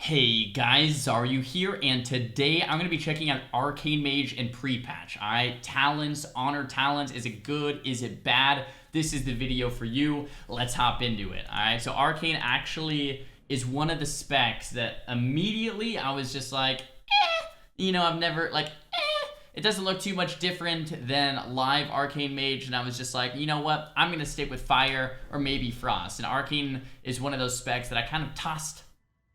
Hey guys, Xaryu here, and today I'm going to be checking out Arcane Mage in pre-patch. Alright, talents, honor talents, is it good, is it bad? This is the video for you. Let's hop into it. Alright, so Arcane actually is one of the specs that immediately I was just like, I've never, it doesn't look too much different than live Arcane Mage, and I was just like, you know what, I'm going to stick with Fire or maybe Frost. And Arcane is one of those specs that I kind of tossed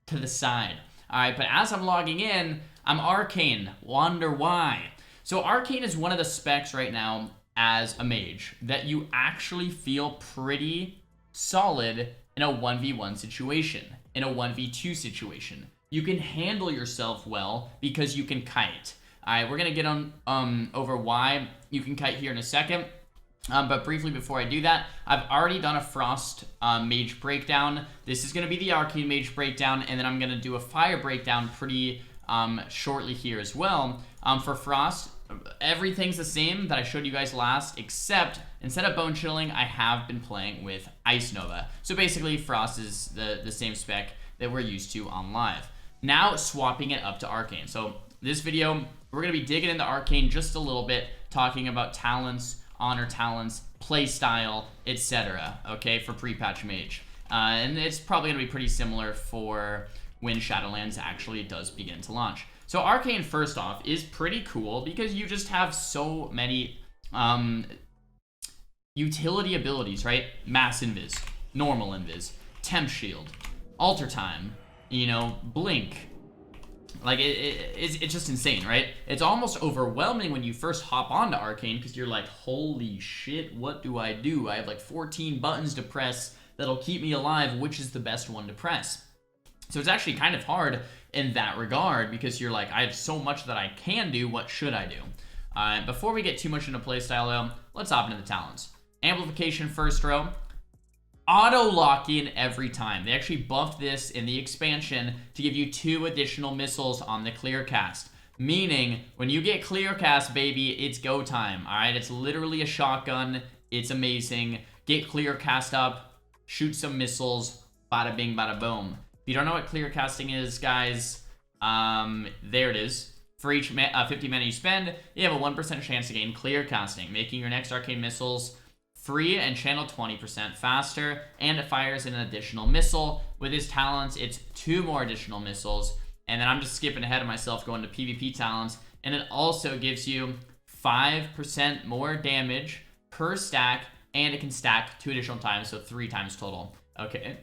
to the side. Alright, but as I'm logging in, I'm Arcane. Wonder why. So Arcane is one of the specs right now as a mage that you actually feel pretty solid in a 1v1 situation, in a 1v2 situation. You can handle yourself well because you can kite. Alright, we're gonna get on over why you can kite here in a second. But briefly before I do that, I've already done a Frost Mage breakdown. This is going to be the Arcane Mage breakdown, and then I'm going to do a Fire breakdown pretty shortly here as well. For Frost, everything's the same that I showed you guys last, except instead of Bone Chilling, I have been playing with Ice Nova. So basically, Frost is the same spec that we're used to on live. Now, swapping it up to Arcane. So this video, we're going to be digging into Arcane just a little bit, talking about talents, honor talents, playstyle, etc. Okay, for pre-patch mage. And it's probably going to be pretty similar for when Shadowlands actually does begin to launch. So Arcane, first off, is pretty cool because you just have so many utility abilities, right? Mass Invis, Normal Invis, Temp Shield, Alter Time, Blink. Like, it's just insane, right? It's almost overwhelming when you first hop onto Arcane because you're like, holy shit, what do? I have like 14 buttons to press that'll keep me alive. Which is the best one to press? So it's actually kind of hard in that regard because you're like, I have so much that I can do. What should I do? Before we get too much into playstyle, though, let's hop into the talents. Amplification first row. Auto lock-in every time. They actually buffed this in the expansion to give you 2 additional missiles on the clear cast. Meaning, when you get clear cast, baby, it's go time. Alright, it's literally a shotgun. It's amazing. Get clear cast up, shoot some missiles, bada bing, bada boom. If you don't know what clear casting is, guys, there it is. For each 50 mana you spend, you have a 1% chance to gain clear casting, making your next arcane missiles free and channel 20% faster, and it fires an additional missile. With his talents, it's 2 more additional missiles, and then I'm just skipping ahead of myself going to PvP talents, and it also gives you 5% more damage per stack, and it can stack 2 additional times, so 3 times total. Okay,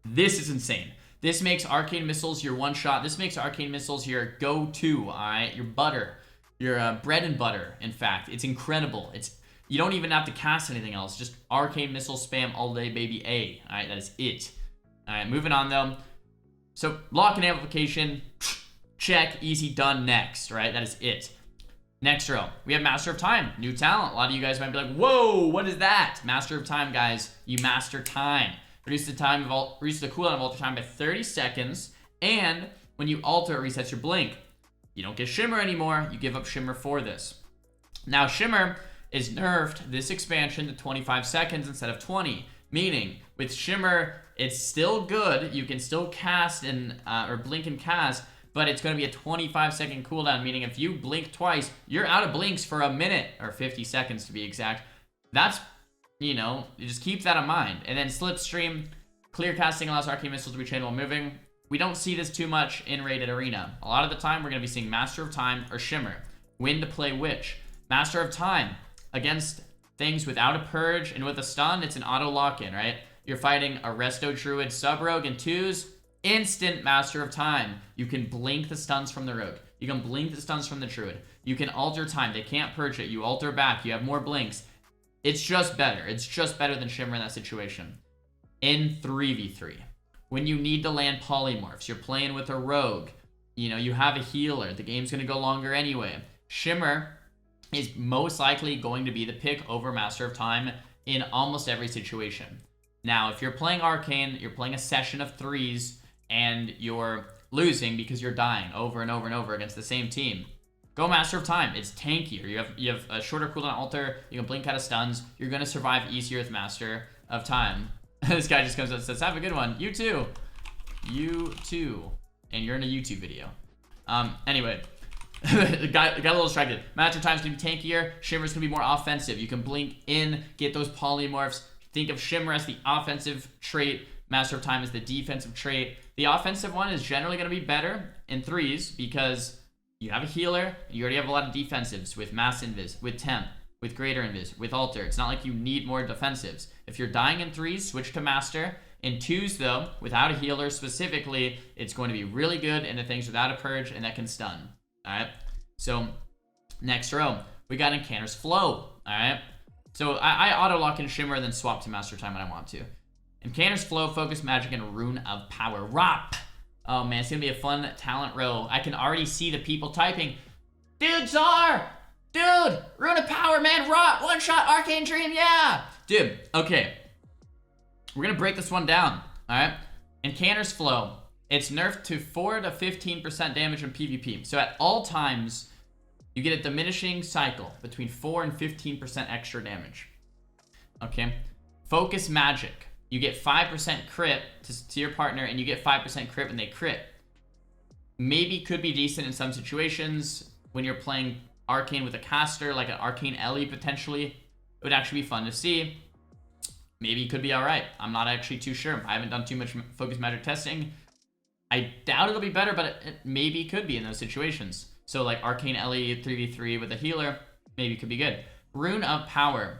this is insane. This makes arcane missiles your one shot. This makes arcane missiles your go-to, alright? Your butter, your bread and butter. In fact, it's incredible. You don't even have to cast anything else. Just arcane missile spam all day, baby. Alright, that is it. Alright, moving on though. So, lock and amplification, check, easy, done, next, right? That is it. Next row, we have Master of Time, new talent. A lot of you guys might be like, whoa, what is that? Master of Time, guys, you master time. Reduce the cooldown of alter time by 30 seconds, and when you alter, it resets your blink. You don't get Shimmer anymore, you give up Shimmer for this. Now, Shimmer is nerfed this expansion to 25 seconds instead of 20, meaning with Shimmer it's still good, you can still cast and or blink and cast, but it's going to be a 25-second cooldown, meaning if you blink twice, you're out of blinks for a minute, or 50 seconds to be exact. That's, you just keep that in mind. And then Slipstream, clear casting allows arcane missiles to be chained while moving. We don't see this too much in rated arena. A lot of the time we're going to be seeing Master of Time or Shimmer. When to play which? Master of Time against things without a purge and with a stun, it's an auto lock-in, right? You're fighting a Resto Druid sub-rogue in 2s, instant Master of Time. You can blink the stuns from the rogue. You can blink the stuns from the Druid. You can alter time. They can't purge it. You alter back. You have more blinks. It's just better. It's just better than Shimmer in that situation. In 3v3, when you need to land polymorphs, you're playing with a rogue, you have a healer, the game's going to go longer anyway. Shimmer is most likely going to be the pick over Master of Time in almost every situation. Now, if you're playing Arcane, you're playing a session of 3s, and you're losing because you're dying over and over and over against the same team, go Master of Time. It's tankier. You have a shorter cooldown alter, you can blink out of stuns, you're going to survive easier with Master of Time. This guy just comes up and says, have a good one. You too. You too. and you're in a YouTube video. Anyway, got a little distracted. Master Time's gonna be tankier. Shimmer's gonna be more offensive. You can blink in, get those polymorphs. Think of Shimmer as the offensive trait. Master of Time is the defensive trait. The offensive one is generally gonna be better in 3s because you have a healer. You already have a lot of defensives with Mass Invis, with Temp, with Greater Invis, with Alter. It's not like you need more defensives. If you're dying in 3s, switch to Master. In 2s, though, without a healer specifically, it's going to be really good into things without a purge and that can stun. Alright? So, next row, we got Incanter's Flow. Alright? So, I auto-lock in Shimmer and then swap to Master Time when I want to. Incanter's Flow, Focus Magic, and Rune of Power. ROP! Oh man, it's gonna be a fun talent row. I can already see the people typing, dude, Czar! Dude, Rune of Power, man, rot, one shot, Arcane Dream, yeah! Dude, okay. We're gonna break this one down, alright? Incanter's Flow, it's nerfed to 4 to 15% damage in PvP. So at all times, you get a diminishing cycle between 4 and 15% extra damage. Okay? Focus Magic. You get 5% crit to your partner, and you get 5% crit when they crit. Maybe could be decent in some situations when you're playing Arcane with a caster, like an Arcane Ellie potentially. It would actually be fun to see. Maybe it could be alright. I'm not actually too sure. I haven't done too much Focus Magic testing. I doubt it'll be better, but it maybe could be in those situations. So like Arcane Ellie 3v3 with a healer, maybe could be good. Rune of Power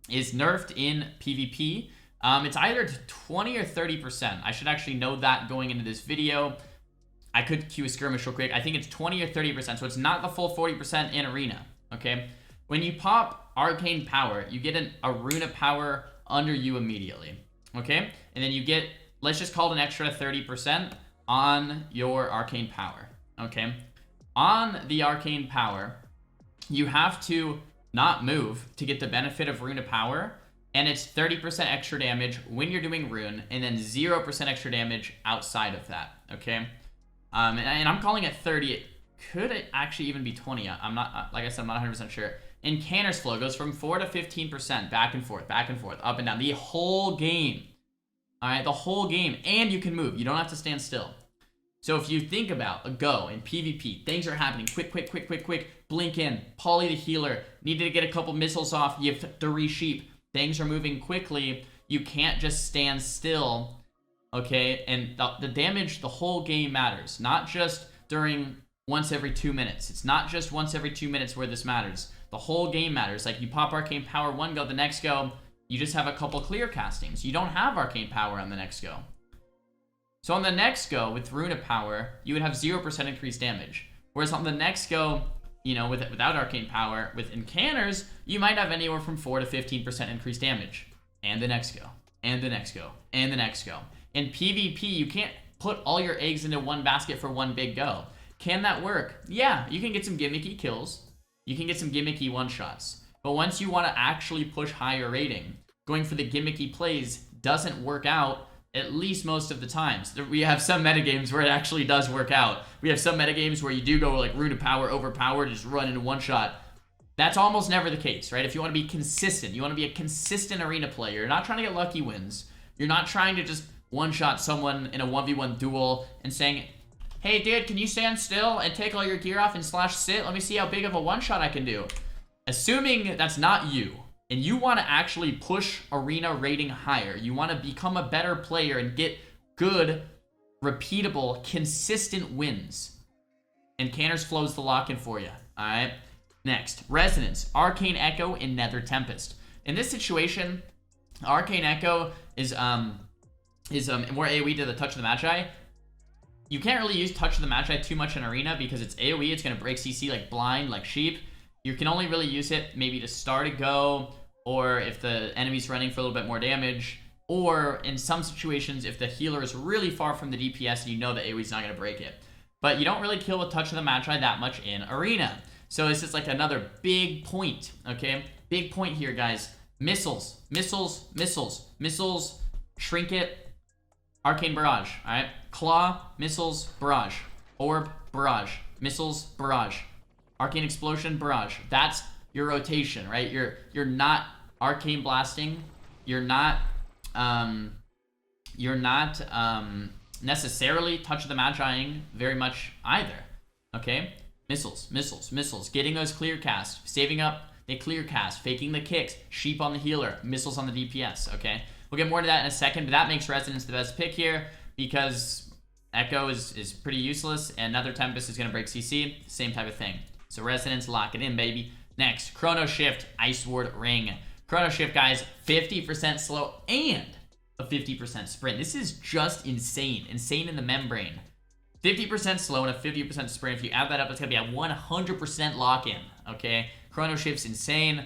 is nerfed in PvP. It's either 20 or 30%. I should actually know that going into this video. I could cue a skirmish real quick. I think it's 20 or 30%, so it's not the full 40% in Arena, okay? When you pop Arcane Power, you get a Rune of Power under you immediately, okay? And then you get, let's just call it an extra 30% on your Arcane Power, okay? On the Arcane Power, you have to not move to get the benefit of Rune of Power, and it's 30% extra damage when you're doing Rune, and then 0% extra damage outside of that, okay? And I'm calling it 30. It could actually even be 20. I'm not, like I said, I'm not 100% sure. Incanter's Flow goes from 4 to 15%, back and forth, up and down, the whole game. All right, the whole game, and you can move. You don't have to stand still. So if you think about a go in PvP, things are happening quick. Blink in, poly the healer, needed to get a couple missiles off, you have to re-sheep. Things are moving quickly. You can't just stand still, okay? And the damage, the whole game matters. Not just during once every 2 minutes. It's not just once every 2 minutes where this matters. The whole game matters. Like you pop Arcane Power one go, the next go, you just have a couple clear castings. You don't have Arcane Power on the next go. So on the next go, with Rune of Power, you would have 0% increased damage. Whereas on the next go, you know, without Arcane Power, with Incanters, you might have anywhere from 4 to 15% increased damage. And the next go. And the next go. And the next go. In PvP, you can't put all your eggs into one basket for one big go. Can that work? Yeah, you can get some gimmicky kills. You can get some gimmicky one-shots. But once you want to actually push higher rating, going for the gimmicky plays doesn't work out, at least most of the times. We have some metagames where it actually does work out. We have some metagames where you do go like Rune of Power, overpower, just run into one shot. That's almost never the case, right? If you want to be consistent, you want to be a consistent arena player. You're not trying to get lucky wins. You're not trying to just one-shot someone in a 1v1 duel and saying, hey, dude, can you stand still and take all your gear off and slash sit? Let me see how big of a one-shot I can do. Assuming that's not you, and you want to actually push arena rating higher, you want to become a better player and get good, repeatable, consistent wins, Incanter's Flow is the lock-in for you, alright? Next, Resonance, Arcane Echo, and Nether Tempest. In this situation, Arcane Echo is more AoE to the Touch of the Magi. You can't really use Touch of the Magi too much in Arena because it's AoE, it's going to break CC like blind, like sheep. You can only really use it maybe to start a go, or if the enemy's running for a little bit more damage, or in some situations if the healer is really far from the DPS and you know the AoE's not going to break it. But you don't really kill with Touch of the Magi that much in Arena. So this is like another big point, okay? Big point here, guys. Missiles, Trinket, Arcane Barrage, alright? Claw, Missiles, Barrage. Orb, Barrage. Missiles, Barrage. Arcane Explosion, Barrage. That's your rotation, right? You're not Arcane Blasting. You're not necessarily Touch of the Magi-ing very much either. Okay? Missiles, missiles, missiles. Getting those clear casts. Saving up the clear cast. Faking the kicks. Sheep on the healer. Missiles on the DPS. Okay? We'll get more into that in a second, but that makes Resonance the best pick here because Echo is pretty useless, and Nether Tempest is going to break CC. Same type of thing. So Resonance, lock it in, baby. Next, Chrono Shift, Ice Ward Ring. Chrono Shift, guys, 50% slow and a 50% sprint. This is just insane. Insane in the membrane. 50% slow and a 50% sprint. If you add that up, it's going to be a 100% lock-in, okay? Chrono Shift's insane.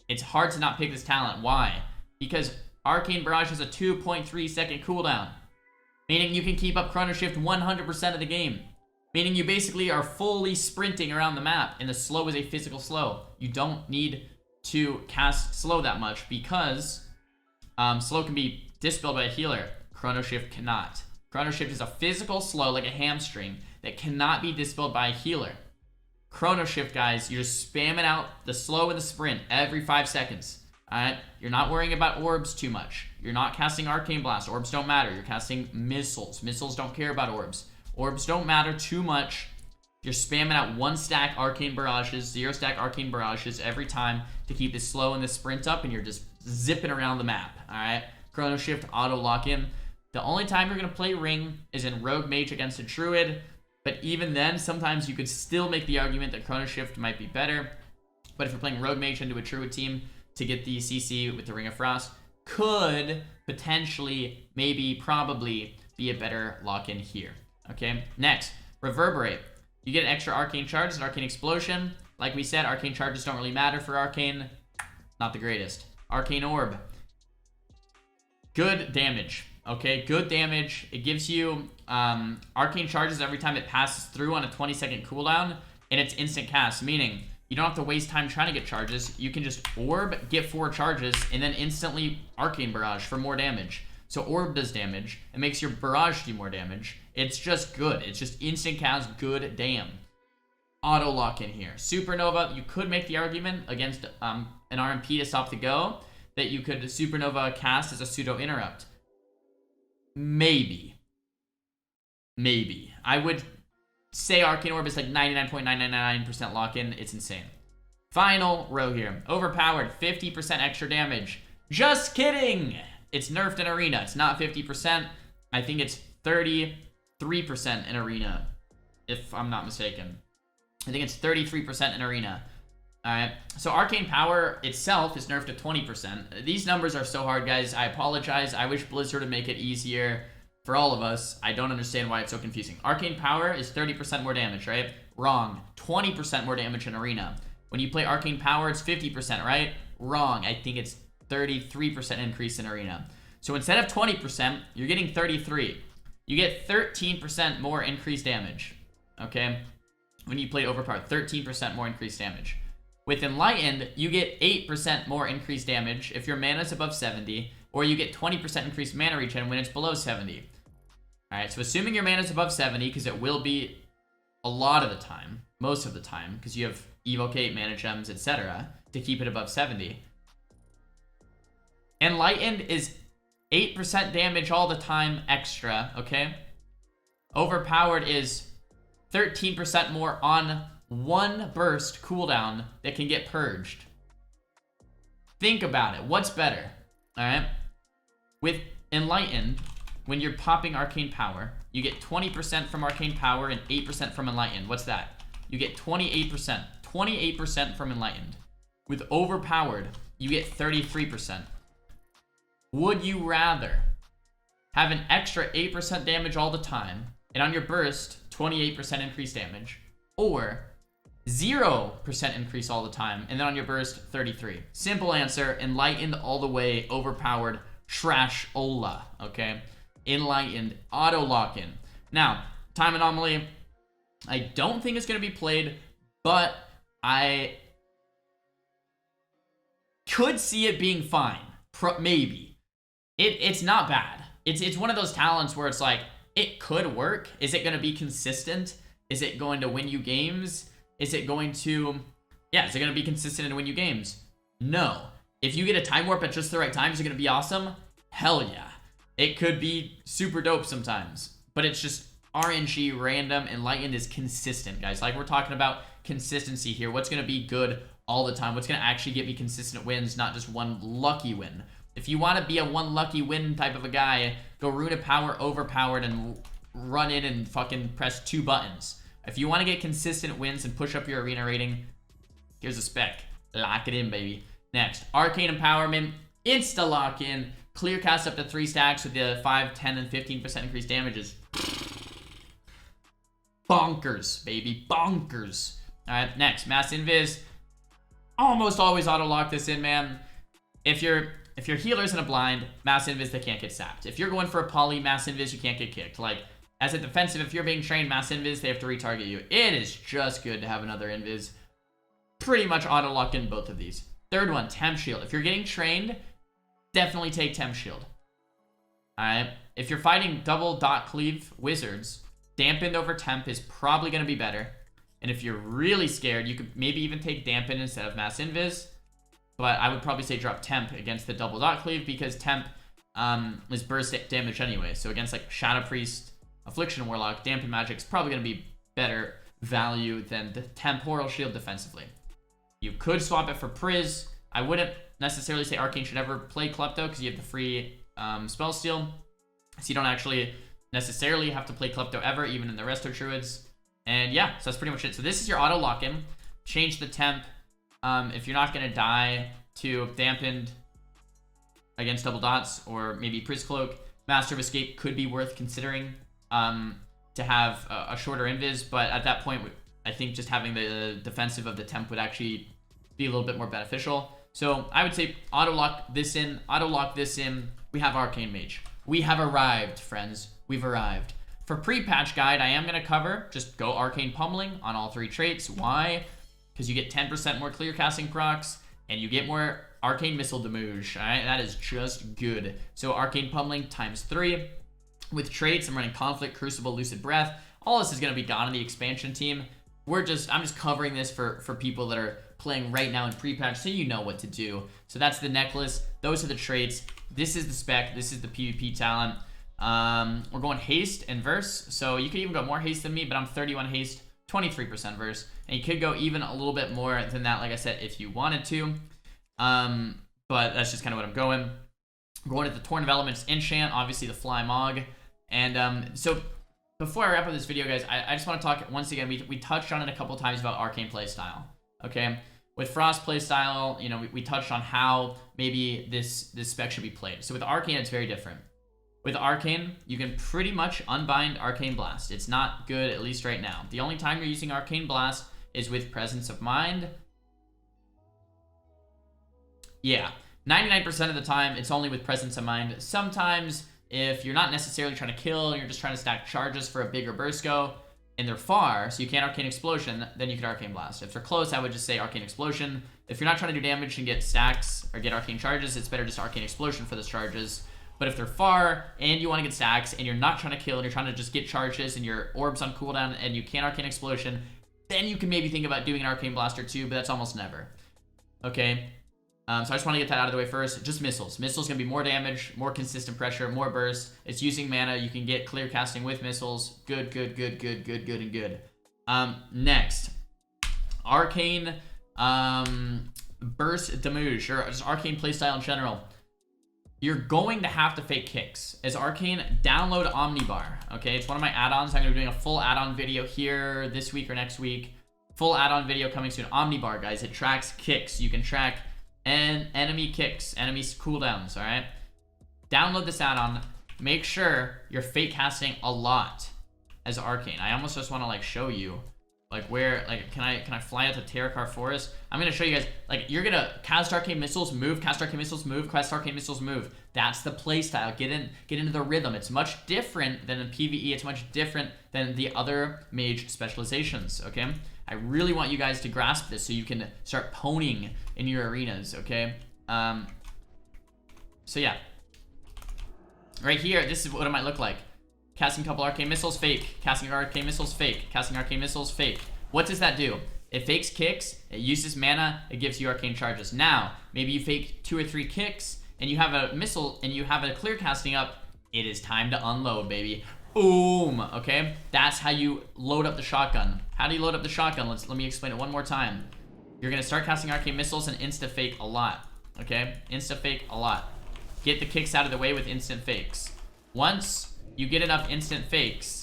It's hard to not pick this talent. Why? Because Arcane Barrage has a 2.3 second cooldown, meaning you can keep up Chrono Shift 100% of the game. Meaning you basically are fully sprinting around the map, and the slow is a physical slow. You don't need to cast slow that much because slow can be dispelled by a healer. Chrono Shift cannot. Chrono Shift is a physical slow like a hamstring that cannot be dispelled by a healer. Chrono Shift, guys, you're just spamming out the slow and the sprint every 5 seconds. Alright? You're not worrying about orbs too much. You're not casting Arcane Blast. Orbs don't matter. You're casting missiles. Missiles don't care about orbs. Orbs don't matter too much. You're spamming out 1 stack Arcane Barrages, 0 stack Arcane Barrages every time to keep this slow and this sprint up, and you're just zipping around the map. Alright? Chrono Shift, auto lock in. The only time you're going to play Ring is in Rogue Mage against a Druid, but even then, sometimes you could still make the argument that Chrono Shift might be better. But if you're playing Rogue Mage into a Druid team to get the CC with the Ring of Frost, could potentially, maybe, probably be a better lock-in here. Okay, next, Reverberate. You get an extra Arcane Charge, an Arcane Explosion. Like we said, Arcane Charges don't really matter for Arcane. Not the greatest. Arcane Orb. Good damage. Okay, good damage. It gives you Arcane Charges every time it passes through on a 20-second cooldown, and it's instant cast, meaning you don't have to waste time trying to get charges. You can just Orb, get 4 charges, and then instantly Arcane Barrage for more damage. So Orb does damage. It makes your Barrage do more damage. It's just good. It's just instant cast, good damn. Auto lock in here. Supernova, you could make the argument against an RMP to stop the go that you could Supernova cast as a pseudo interrupt. Maybe. Maybe. I would say Arcane Orb is like 99.999% lock in. It's insane. Final row here. Overpowered, 50% extra damage. Just kidding! It's nerfed in Arena. It's not 50%. I think it's 33% in Arena, if I'm not mistaken. I think it's 33% in Arena. Alright, so Arcane Power itself is nerfed to 20%. These numbers are so hard, guys. I apologize. I wish Blizzard would make it easier for all of us. I don't understand why it's so confusing. Arcane Power is 30% more damage, right? Wrong. 20% more damage in Arena. When you play Arcane Power, it's 50%, right? Wrong. I think it's 33% increase in Arena. So instead of 20%, you're getting 33. You get 13% more increased damage, okay? When you play Overpowered, 13% more increased damage. With Enlightened, you get 8% more increased damage if your mana is above 70, or you get 20% increased mana regen when it's below 70. Alright, so assuming your mana is above 70, because it will be a lot of the time, most of the time, because you have Evocate, Mana Gems, etc., to keep it above 70. Enlightened is 8% damage all the time extra, okay? Overpowered is 13% more on 1 burst cooldown that can get purged. Think about it. What's better? Alright? With Enlightened, when you're popping Arcane Power, you get 20% from Arcane Power and 8% from Enlightened. What's that? You get 28%. 28% from Enlightened. With Overpowered, you get 33%. Would you rather have an extra 8% damage all the time, and on your burst, 28% increased damage, or 0% increase all the time, and then on your burst, 33? Simple answer, Enlightened all the way, Overpowered, trash-ola, okay? Enlightened, auto lock-in. Now, Time Anomaly, I don't think it's going to be played, but I could see it being fine. Maybe. It's not bad. It's one of those talents where it's like, it could work. Is it going to be consistent? Is it going to win you games? Is it going to... Yeah, is it going to be consistent and win you games? No. If you get a Time Warp at just the right time, is it going to be awesome? Hell yeah. It could be super dope sometimes. but it's just RNG, random. Enlightened is consistent, guys. Like, we're talking about consistency here. What's going to be good all the time? What's going to actually get me consistent wins, not just one lucky win? If you want to be a one lucky win type of a guy, go Rune of Power overpowered and run in and fucking press 2 buttons. If you want to get consistent wins and push up your arena rating, here's a spec. Lock it in, baby. Next, Arcane Empowerment. Insta lock in. Clear cast up to 3 stacks with the 5, 10, and 15% increased damages. Bonkers, baby. Bonkers. Alright, next, Mass Invis. Almost always auto lock this in, man. If your healer's in a blind, Mass Invis, they can't get sapped. If you're going for a poly, Mass Invis, you can't get kicked. Like, as a defensive, if you're being trained Mass Invis, they have to retarget you. It is just good to have another Invis. Pretty much auto lock in both of these. Third one, Temp Shield. If you're getting trained, definitely take Temp Shield. Alright. If you're fighting double dot cleave wizards, dampened over temp is probably going to be better. And if you're really scared, you could maybe even take dampened instead of Mass Invis. But I would probably say drop temp against the double dot cleave, because temp is burst damage anyway. So against like Shadow Priest, Affliction Warlock, dampened magic is probably going to be better value than the temporal shield defensively. You could swap it for Priz. I wouldn't necessarily say Arcane should ever play Klepto, because you have the free spell steal. So you don't actually necessarily have to play Klepto ever, even in the Resto Druids. And yeah, so that's pretty much it. So this is your auto lock-in. Change the temp if you're not going to die to dampened against double dots, or maybe Priz Cloak. Master of Escape could be worth considering to have a shorter invis, but at that point, I think just having the defensive of the temp would actually be a little bit more beneficial. So I would say auto lock this in, auto lock this in. We have Arcane Mage. We have arrived, friends. We've arrived. For pre-patch guide, I am going to cover just go Arcane Pummeling on all 3 traits. Why? Because you get 10% more clear casting procs, and you get more Arcane Missile Damage. Alright, that is just good. So Arcane Pummeling times 3. With traits, I'm running Conflict, Crucible, Lucid Breath. All this is going to be gone in the expansion team. I'm just covering this for people that are playing right now in pre-patch, so you know what to do. So that's the necklace. Those are the traits. This is the spec. This is the PvP talent. We're going haste and verse, so you could even go more haste than me, but I'm 31 haste, 23% verse, and you could go even a little bit more than that, like I said, if you wanted to. But that's just kind of what I'm going. I'm going to the Torn Developments enchant, obviously the Fly Mog, and so before I wrap up this video, guys, I just want to talk once again. We touched on it a couple times about Arcane playstyle. Okay, with Frost playstyle, you know, we touched on how maybe this spec should be played. So with Arcane, it's very different. With Arcane, you can pretty much unbind Arcane Blast. It's not good, at least right now. The only time you're using Arcane Blast is with Presence of Mind. Yeah, 99% of the time, it's only with Presence of Mind. Sometimes, if you're not necessarily trying to kill, and you're just trying to stack charges for a bigger burst go, and they're far, so you can't Arcane Explosion, then you can Arcane Blast. If they're close, I would just say Arcane Explosion. If you're not trying to do damage and get stacks or get Arcane charges, it's better just Arcane Explosion for those charges. But if they're far and you want to get stacks and you're not trying to kill and you're trying to just get charges and your orb's on cooldown and you can't Arcane Explosion, then you can maybe think about doing an Arcane Blaster too, but that's almost never. Okay? So I just want to get that out of the way first. Just missiles. Missiles going to be more damage, more consistent pressure, more burst. It's using mana. You can get clear casting with missiles. Good, good, good, good, good, good, and good. Next. Arcane burst damage, or just Arcane playstyle in general. You're going to have to fake kicks. As Arcane, download Omnibar. Okay, it's one of my add-ons. I'm going to be doing a full add-on video here this week or next week. Full add-on video coming soon. Omnibar, guys. It tracks kicks. You can track enemy kicks, enemy cooldowns, all right? Download this add-on. Make sure you're fake casting a lot as Arcane. I almost just want to like show you like where, like, can I fly out to Terracar Forest? I'm gonna show you guys, like, you're gonna cast Arcane Missiles, move, cast Arcane Missiles, move, cast Arcane Missiles, move. That's the playstyle. Get into the rhythm. It's much different than in PvE. It's much different than the other mage specializations, okay? I really want you guys to grasp this so you can start ponying in your arenas, okay? So yeah. Right here, this is what it might look like. Casting a couple Arcane Missiles, fake. Casting Arcane Missiles, fake. Casting Arcane Missiles, fake. What does that do? It fakes kicks, it uses mana, it gives you Arcane charges. Now, maybe you fake 2 or 3 kicks, and you have a missile, and you have a clear casting up. It is time to unload, baby. boom, okay? That's how you load up the shotgun. How do you load up the shotgun? Let me explain it one more time. You're gonna start casting arcane missiles and insta-fake a lot, okay? Insta-fake a lot. Get the kicks out of the way with instant fakes. Once you get enough instant fakes,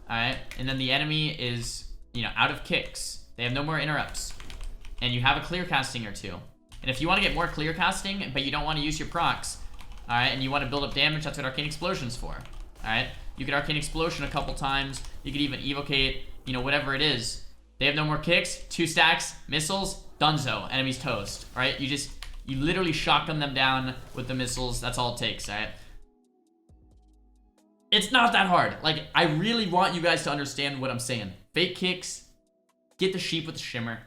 alright, and then the enemy is, you know, out of kicks, they have no more interrupts, and you have a clear casting or two. And if you want to get more clear casting, but you don't want to use your procs, alright, and you want to build up damage, that's what Arcane Explosion's for, alright? You could Arcane Explosion a couple times, you could even evocate, you know, whatever it is. They have no more kicks, 2 stacks, missiles, dunzo, enemy's toast, alright? You literally shotgun them down with the missiles, that's all it takes, alright? It's not that hard. Like, I really want you guys to understand what I'm saying. Fake kicks, get the sheep with the shimmer,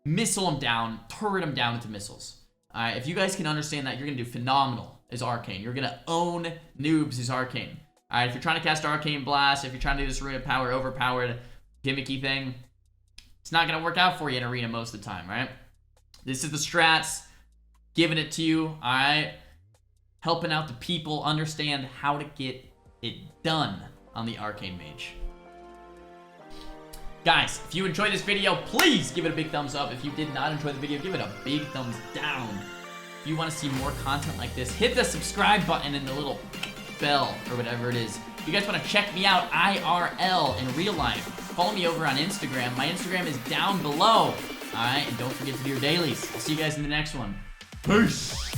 missile them down, turret them down with the missiles. Alright, if you guys can understand that, you're gonna do phenomenal as Arcane. You're gonna own noobs as Arcane. Alright, if you're trying to cast Arcane Blast, if you're trying to do this Arena Power overpowered gimmicky thing, it's not gonna work out for you in Arena most of the time, right? This is the strats, giving it to you, alright? Helping out the people understand how to get it done on the Arcane Mage. Guys, if you enjoyed this video, please give it a big thumbs up. If you did not enjoy the video, give it a big thumbs down. If you want to see more content like this, hit the subscribe button and the little bell or whatever it is. If you guys want to check me out IRL in real life, follow me over on Instagram. My Instagram is down below. Alright, and don't forget to do your dailies. I'll see you guys in the next one. Peace!